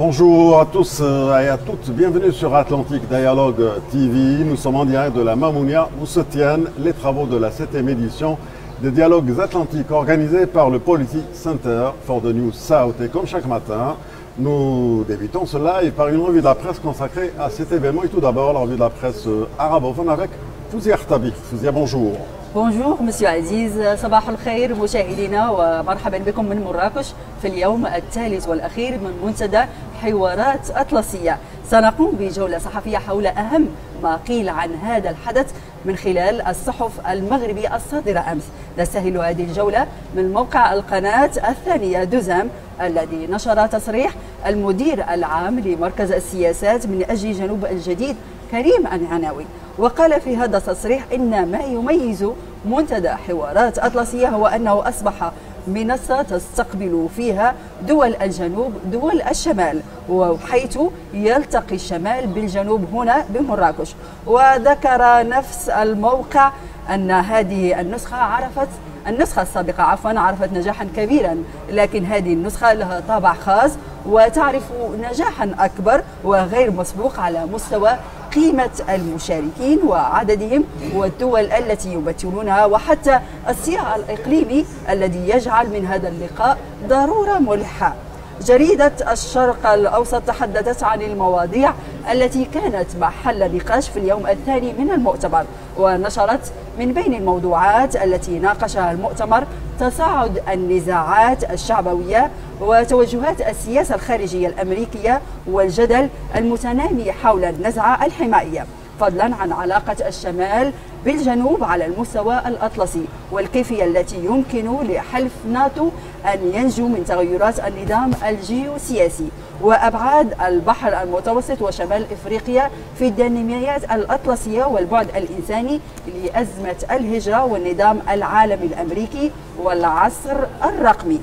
Bonjour à tous et à toutes, bienvenue sur Atlantique Dialogue TV. Nous sommes en direct de la Mamounia où se tiennent les travaux de la 7e édition des Dialogues Atlantiques organisés par le Policy Center for the New South. Et comme chaque matin, nous débutons ce live par une revue de la presse consacrée à cet événement. Et tout d'abord, la revue de la presse arabophone avec Fouzia Artabi. Fouzia, bonjour. بونجور مسيو عزيز، صباح الخير مشاهدينا ومرحبا بكم من مراكش في اليوم الثالث والأخير من منتدى حوارات أطلسية. سنقوم بجولة صحفية حول أهم ما قيل عن هذا الحدث من خلال الصحف المغربية الصادرة أمس. نستهل هذه الجولة من موقع القناة الثانية دوزام الذي نشر تصريح المدير العام لمركز السياسات من أجل جنوب الجديد كريم العناوي، وقال في هذا التصريح إن ما يميز منتدى حوارات أطلسية هو أنه أصبح منصة تستقبل فيها دول الجنوب دول الشمال، وحيث يلتقي الشمال بالجنوب هنا بمراكش. وذكر نفس الموقع أن هذه النسخة السابقة عرفت نجاحا كبيرا، لكن هذه النسخة لها طابع خاص وتعرف نجاحا أكبر وغير مسبوق على مستوى قيمة المشاركين وعددهم والدول التي يمثلونها وحتى السياق الإقليمي الذي يجعل من هذا اللقاء ضرورة ملحة. جريدة الشرق الأوسط تحدثت عن المواضيع التي كانت محل نقاش في اليوم الثاني من المؤتمر، ونشرت من بين الموضوعات التي ناقشها المؤتمر تصاعد النزاعات الشعبوية وتوجهات السياسة الخارجية الأمريكية والجدل المتنامي حول النزعة الحمائية، فضلا عن علاقة الشمال بالجنوب على المستوى الأطلسي والكيفية التي يمكن لحلف ناتو أن ينجو من تغيرات النظام الجيوسياسي وأبعاد البحر المتوسط وشمال إفريقيا في الديناميات الأطلسية والبعد الإنساني لأزمة الهجرة والنظام العالمي الأمريكي والعصر الرقمي.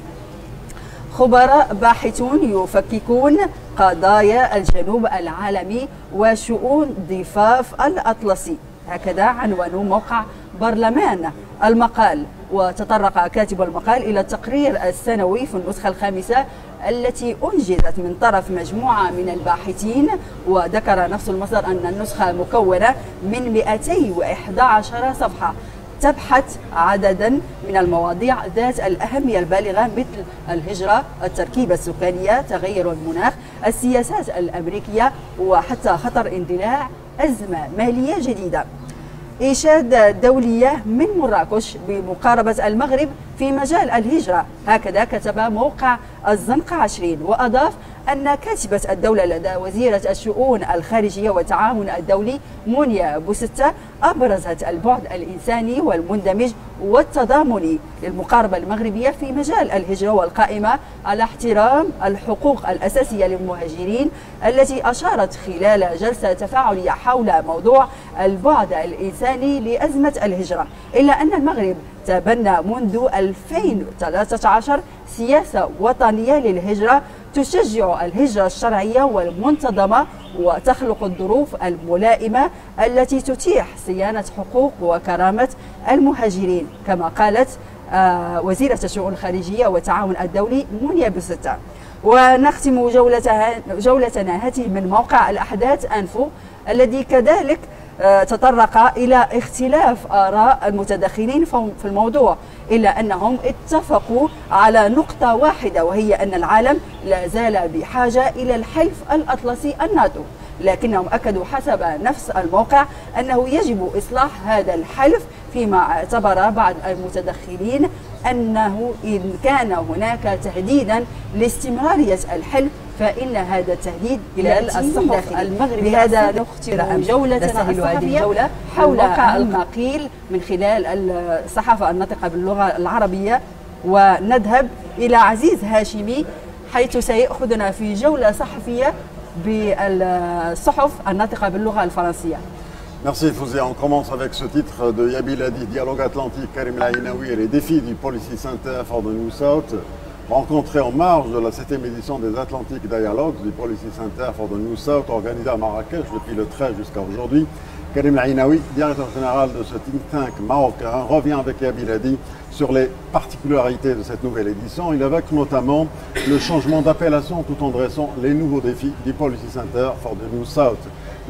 خبراء باحثون يفككون قضايا الجنوب العالمي وشؤون ضفاف الأطلسي، هكذا عنوان موقع برلمان المقال. وتطرق كاتب المقال إلى التقرير السنوي في النسخة الخامسة التي أنجزت من طرف مجموعة من الباحثين، وذكر نفس المصدر أن النسخة مكونة من 211 صفحة تبحث عددا من المواضيع ذات الأهمية البالغة مثل الهجرة، التركيبة السكانية، تغير المناخ، السياسات الأمريكية، وحتى خطر اندلاع أزمة مالية جديدة. إشادة دولية من مراكش بمقاربة المغرب في مجال الهجرة، هكذا كتب موقع الزنقة 20، وأضاف أن كاتبة الدولة لدى وزيرة الشؤون الخارجية والتعاون الدولي مونيا بوستة أبرزت البعد الإنساني والمندمج والتضامني للمقاربة المغربية في مجال الهجرة والقائمة على احترام الحقوق الأساسية للمهاجرين، التي أشارت خلال جلسة تفاعلية حول موضوع البعد الإنساني لأزمة الهجرة، إلا أن المغرب تبنى منذ 2013 سياسة وطنية للهجرة تشجع الهجرة الشرعية والمنتظمة وتخلق الظروف الملائمة التي تتيح صيانة حقوق وكرامة المهاجرين، كما قالت وزيرة الشؤون الخارجية والتعاون الدولي مونيا بوستة. ونختم جولتنا هذه من موقع الأحداث أنفو الذي كذلك تطرق إلى اختلاف آراء المتدخلين في الموضوع، إلا أنهم اتفقوا على نقطة واحدة، وهي أن العالم لا زال بحاجة إلى الحلف الأطلسي الناتو، لكنهم أكدوا حسب نفس الموقع أنه يجب إصلاح هذا الحلف، فيما اعتبر بعض المتدخلين أنه إن كان هناك تهديدا لاستمرارية الحلف فإن هذا التهديد إلى الصحف المغربية. بهذا نختم جولتنا الصحفية حول ما قيل من خلال الصحافة الناطقة باللغة العربية، ونذهب إلى عزيز هاشمي حيث سيأخذنا في جولة صحفية بالصحف الناطقة باللغة الفرنسية. Merci Fouzia. On commence avec ce titre de Yabil Hadi, Dialogue Atlantique, Karim Laïnaoui et les défis du Policy Center for the New South. Rencontré en marge de la 7e édition des Atlantic Dialogues du Policy Center for the New South, organisé à Marrakech depuis le 13 jusqu'à aujourd'hui. Karim Ainaoui, directeur général de ce think tank marocain, revient avec Yabiladi sur les particularités de cette nouvelle édition. Il évoque notamment le changement d'appellation tout en dressant les nouveaux défis du Policy Center for the New South.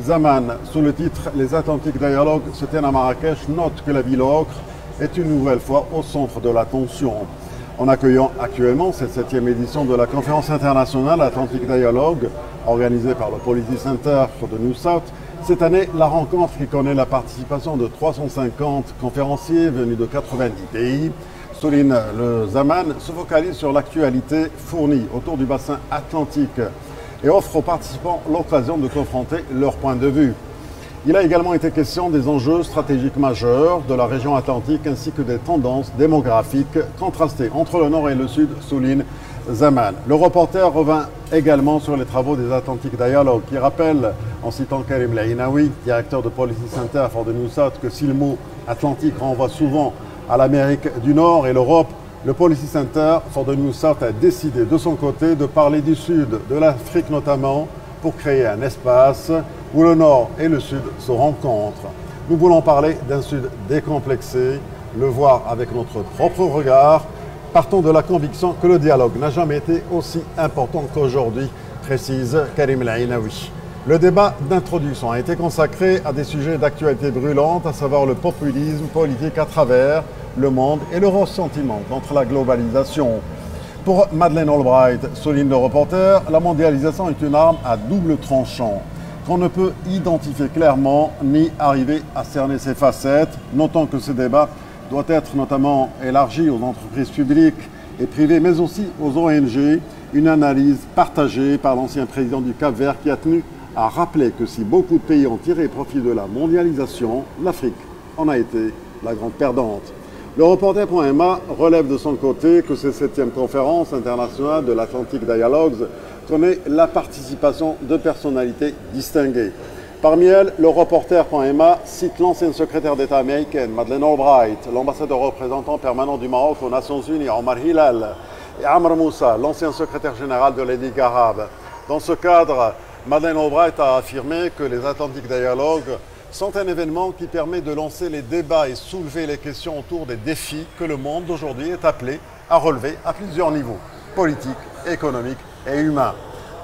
Zaman, sous le titre « Les Atlantiques Dialogue se tiennent à Marrakech », note que la ville ocre est une nouvelle fois au centre de l'attention. En accueillant actuellement cette 7e édition de la conférence internationale Atlantic Dialogue, organisée par le Policy Center for the New South, cette année, la rencontre qui connaît la participation de 350 conférenciers venus de 90 pays, souligne le Zaman, se focalise sur l'actualité fournie autour du bassin atlantique et offre aux participants l'occasion de confronter leur point de vue. Il a également été question des enjeux stratégiques majeurs de la région atlantique ainsi que des tendances démographiques contrastées entre le nord et le sud, souligne Zaman. Le reporter revint également sur les travaux des Atlantic Dialogue qui rappellent, en citant Karim Ainaoui, directeur de Policy Center for the New South, que si le mot Atlantique renvoie souvent à l'Amérique du Nord et l'Europe, le Policy Center for the New South a décidé de son côté de parler du Sud, de l'Afrique notamment, pour créer un espace où le Nord et le Sud se rencontrent. Nous voulons parler d'un Sud décomplexé, le voir avec notre propre regard. Partons de la conviction que le dialogue n'a jamais été aussi important qu'aujourd'hui, précise Karim Ainaoui. Le débat d'introduction a été consacré à des sujets d'actualité brûlante, à savoir le populisme politique à travers le monde et le ressentiment contre la globalisation. Pour Madeleine Albright, souligne le reporter, la mondialisation est une arme à double tranchant, qu'on ne peut identifier clairement ni arriver à cerner ses facettes, notant que ce débat doit être notamment élargi aux entreprises publiques et privées, mais aussi aux ONG, une analyse partagée par l'ancien président du Cap-Vert qui a tenu à rappeler que si beaucoup de pays ont tiré profit de la mondialisation, l'Afrique en a été la grande perdante. Le reporter.ma relève de son côté que cette 7e conférence internationale de l'Atlantic Dialogues connaît la participation de personnalités distinguées. Parmi elles, le reporter.ma cite l'ancienne secrétaire d'État américaine, Madeleine Albright, l'ambassadeur représentant permanent du Maroc aux Nations Unies, Omar Hilal, et Amr Moussa, l'ancien secrétaire général de la Ligue arabe. Dans ce cadre, Madeleine Albright a affirmé que les Atlantic Dialogues sont un événement qui permet de lancer les débats et soulever les questions autour des défis que le monde d'aujourd'hui est appelé à relever à plusieurs niveaux, politiques, économiques et humains.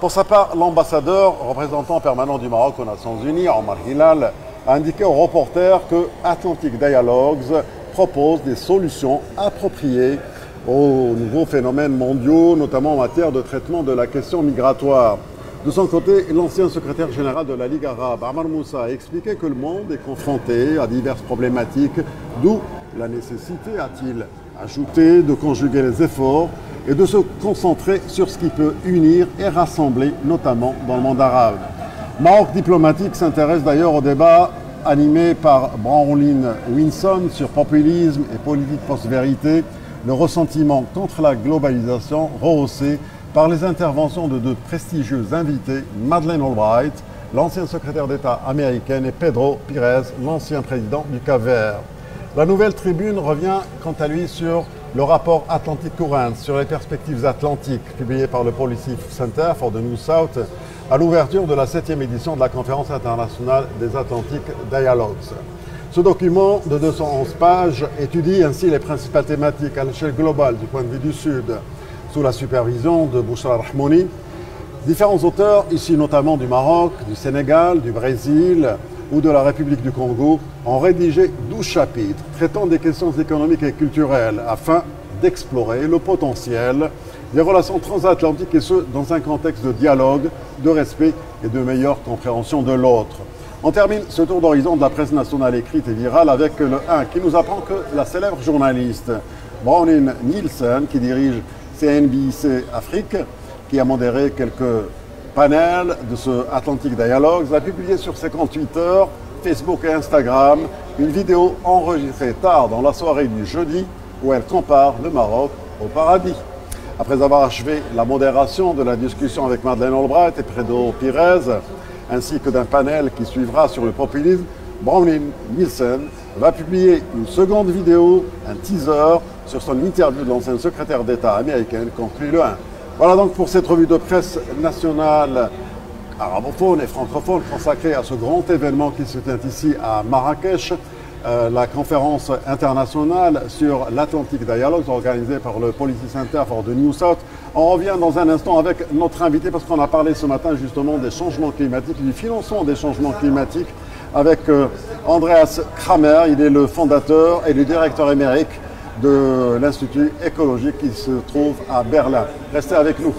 Pour sa part, l'ambassadeur représentant permanent du Maroc aux Nations Unies, Omar Hilal, a indiqué aux reporters que Atlantic Dialogues propose des solutions appropriées aux nouveaux phénomènes mondiaux, notamment en matière de traitement de la question migratoire. De son côté, l'ancien secrétaire général de la Ligue arabe, Amr Moussa, a expliqué que le monde est confronté à diverses problématiques, d'où la nécessité, a-t-il ajouté, de conjuguer les efforts et de se concentrer sur ce qui peut unir et rassembler, notamment dans le monde arabe. Maroc Diplomatique s'intéresse d'ailleurs au débat animé par Bronwyn Winson sur populisme et politique post-vérité, le ressentiment contre la globalisation rehaussé par les interventions de deux prestigieux invités, Madeleine Albright, l'ancien secrétaire d'État américaine, et Pedro Pires, l'ancien président du Cap-Vert. La nouvelle tribune revient quant à lui sur le rapport Atlantic Currents sur les perspectives atlantiques, publié par le Policy Center for the New South à l'ouverture de la 7e édition de la conférence internationale des Atlantic Dialogues. Ce document de 211 pages étudie ainsi les principales thématiques à l'échelle globale du point de vue du Sud, sous la supervision de Bouchra Rahmouni. Différents auteurs, ici notamment du Maroc, du Sénégal, du Brésil ou de la République du Congo, ont rédigé 12 chapitres traitant des questions économiques et culturelles afin d'explorer le potentiel des relations transatlantiques et ce, dans un contexte de dialogue, de respect et de meilleure compréhension de l'autre. On termine ce tour d'horizon de la presse nationale écrite et virale avec le 1 qui nous apprend que la célèbre journaliste Bronwyn Nielsen, qui dirige CNBC Afrique, qui a modéré quelques panels de ce Atlantic Dialogues, a publié sur ses comptes Twitter, Facebook et Instagram une vidéo enregistrée tard dans la soirée du jeudi où elle compare le Maroc au paradis. Après avoir achevé la modération de la discussion avec Madeleine Albright et Pedro Pires, ainsi que d'un panel qui suivra sur le populisme, Bronwyn Nielsen va publier une seconde vidéo, un teaser, sur son interview de l'ancienne secrétaire d'État américaine, conclut le 1. Voilà donc pour cette revue de presse nationale arabophones et francophones consacrés à ce grand événement qui se tient ici à Marrakech, la conférence internationale sur l'Atlantic Dialogue organisée par le Policy Center for the New South. On revient dans un instant avec notre invité parce qu'on a parlé ce matin justement des changements climatiques, du financement des changements climatiques avec Andreas Kramer. Il est le fondateur et le directeur émérite de l'Institut écologique qui se trouve à Berlin. Restez avec nous.